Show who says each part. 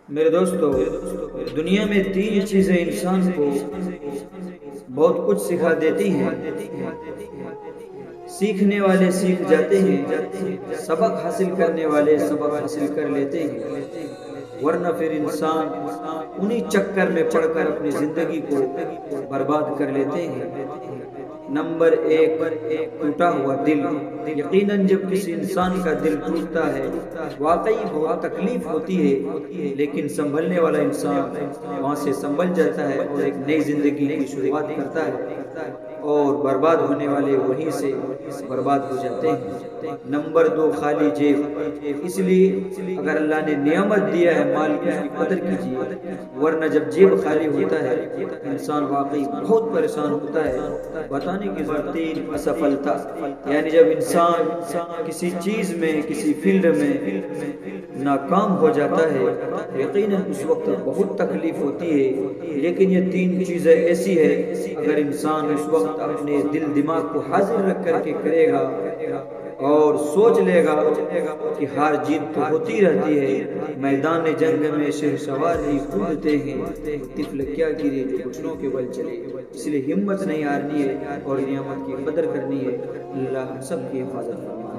Speaker 1: میرے دوستو، دنیا میں تین چیزیں انسان کو بہت کچھ سکھا دیتی ہیں۔ سیکھنے والے سیکھ جاتے ہیں، سبق حاصل کرنے والے سبق حاصل کر لیتے ہیں، ورنہ پھر انسان انہی چکر میں پڑ کر اپنی زندگی کو برباد کر لیتے ہیں۔ نمبر ایک، ٹوٹا ہوا دل۔ یقیناً جب کسی انسان کا دل ٹوٹتا ہے واقعی بہت تکلیف ہوتی ہے، لیکن سنبھلنے والا انسان وہاں سے سنبھل جاتا ہے اور ایک نئی زندگی کی شروعات کرتا ہے، اور برباد ہونے والے وہیں سے برباد ہو جاتے ہیں۔ نمبر دو، خالی جیب۔ اس لیے اگر اللہ نے نعمت دیا ہے مال کی، اس کی قدر کیجیے، ورنہ جب جیب خالی ہوتا ہے انسان واقعی بہت پریشان ہوتا ہے۔ بتانے کی ضرورت تین، اسفلتا، یعنی جب انسان کسی چیز میں، کسی فیلڈ میں ناکام ہو جاتا ہے یقیناً اس وقت بہت تکلیف ہوتی ہے، لیکن یہ تین چیزیں ایسی ہے اگر انسان اس وقت اپنے دل دماغ کو حاضر رکھ کر کے کرے گا اور سوچ لے گا کہ ہار جیت تو ہوتی رہتی ہے، میدان جنگ میں شہسوار ہی کودتے ہیں، طفل کیا گرے جو گھٹنوں کے بل چلے۔ اس لیے ہمت نہیں ہارنی ہے اور نعمت کی قدر کرنی ہے۔ اللہ ہم سب کی حفاظت فرمائے۔